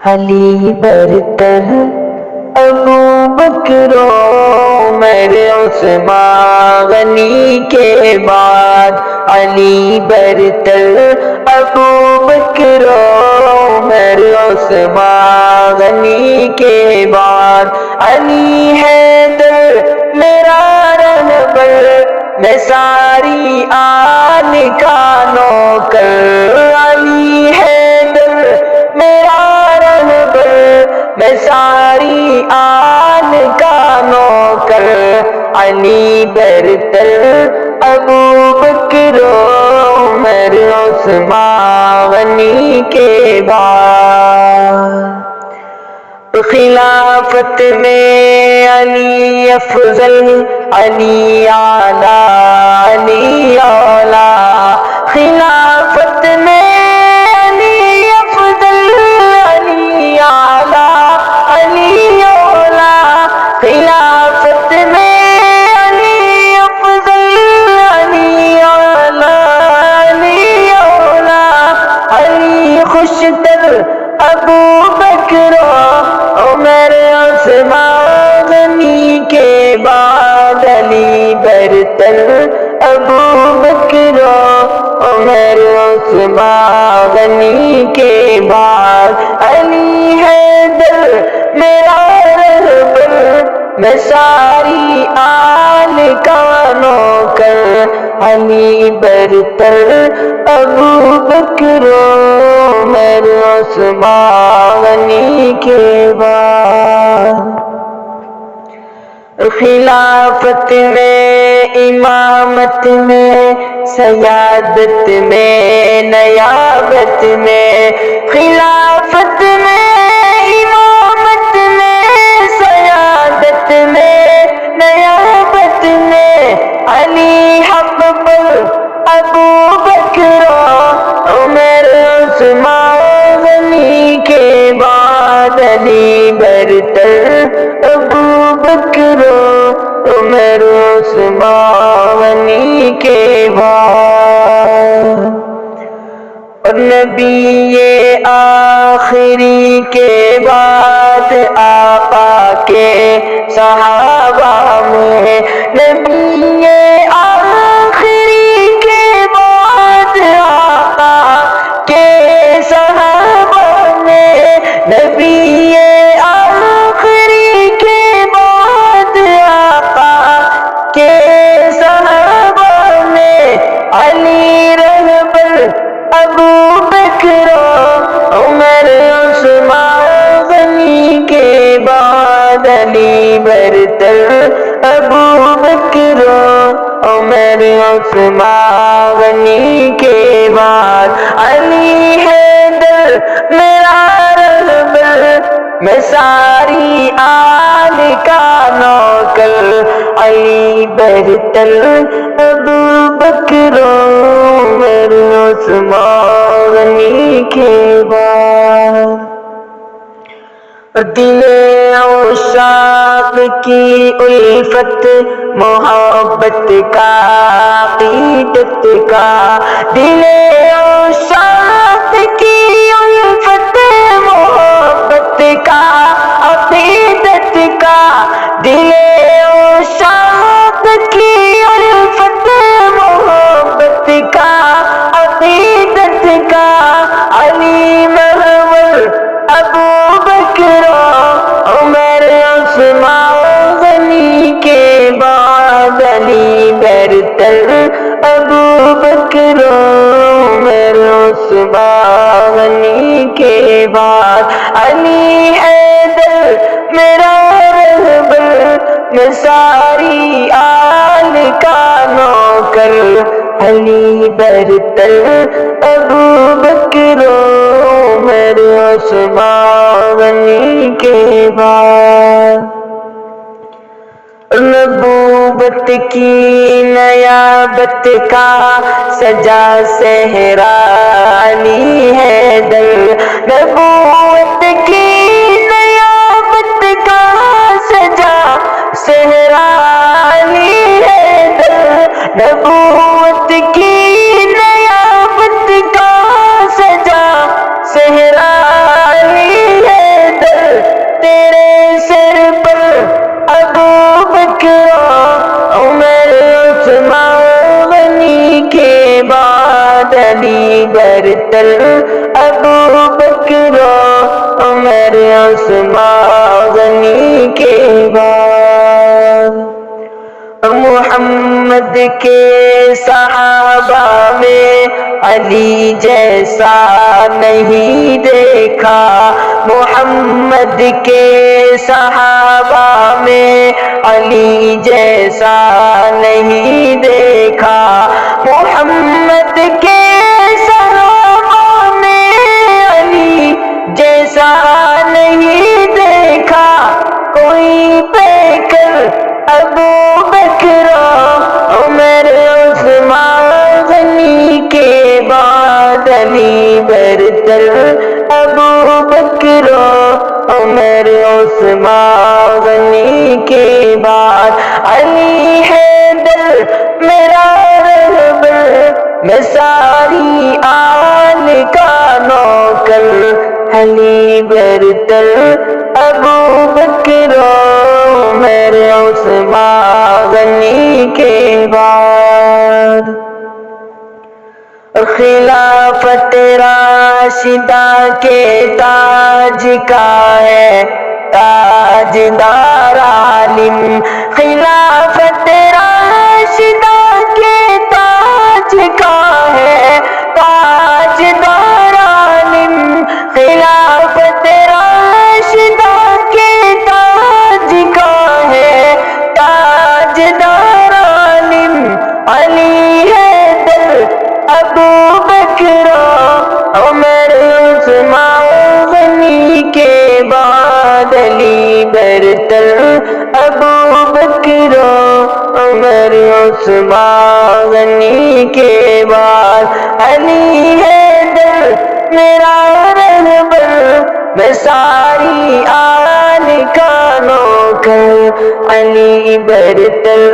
علی برتر ابو بکر عمر عثمان غنی کے بعد، علی برتر ابو بکر عمر عثمان غنی کے بعد، علی حیدر میرا رہبر میں ساری آل کا نوکر، علی حیدر میرا رہبر میں ساری آل کا نوکر، علی برتر ابو بکر عمر عثمان غنی کے بعد، خلافت میں علی افضل، علی اعلیٰ، علی اولیٰ، خلافت میں علی افضل، علی اعلیٰ، علی اولیٰ، خلافت میں علی افضل، علی اعلیٰ، علی اولیٰ، علی خوشتر ابو بکر عمر عثمان غنی کے بعد، علی برتر ابو بکر عمر عثمان غنی کے بعد، علی حیدر میرا رہبر میں ساری آل کا نوکر، علی برتر ابو بکر عمر عثمان غنی کے بعد، خلافت میں امامت میں سیادت میں نیابت میں، خلافت میں امامت میں سیادت میں نیابت میں، علی حق پر ابو بکر عمر عثمان غنی کے بعد، علی برتر ابو بکر عمر عثمان غنی کے بعد، اور نبی آخری کے بعد آقا کے صحابہ میں، نبی آخری کے بعد آقا کے صحابہ میں، نبی آخری کے بعد آقا کے صحابہ میں، علی رہبر ابو بکر عمر عثمان غنی کے بعد، علی برتر ابو بکر عمر عثمان غنی کے بعد، علی حیدر میرا رہبر میں ساری آل کا نوکر، علی برتر ابو بکر عمر عثمان غنی کے بعد، دل عشاق کی الفت محبت کا عقیدت کا، دل عشاق کی الفت محبت کا عقیدت کا، دل عشاق کی الفت محبت کا عقیدت کا، علی محور ابو بکر عمر عثمان غنی کے بعد، علی برتر ابو بکر عمر عثمان غنی کے بعد، علی حیدر میرا رہبر میں ساری آل کا نوکر، علی برتر ابو بکر عمر عثمان غنی کے بعد، نبوت کی نیابت کا سجا صحرا علی حیدر، نبوت کی نیابت کا سجا صحرا علی حیدر، نبوت کی نیابت کا سجا صحرا علی حیدر، برتر ابو بکر عمر عثمان غنی کے بعد محمد کے صحابہ میں علی جیسا نہیں دیکھا، محمد کے صحابہ میں علی جیسا نہیں دیکھا، محمد کے صحابہ میں علی جیسا نہیں دیکھا، کوئی بے کر ابو بکر عمر عثمان غنی کے بعد علی برتر ابو بکر عمر عثمان غنی کے بعد علی حیدر میرا رہبر میں ساری آل کا نوکر، علی برتر ابو بکر عمر عثمان غنی کے بعد خلافت راشدہ کے تاج کا ہے تاجدار عالم، خلافت راشدہ کے تاج کا ہے تاجدار عالم، خلافت راشدہ کے تاج کا ہے تاجدار عالم، علی حیدر ابو بکر عمر عثمان غنی کے بعد علی برتر ابو بکر عمر عثمان غنی کے بعد علی حیدر میرا رہبر میں ساری آل کا نوکر، علی برتر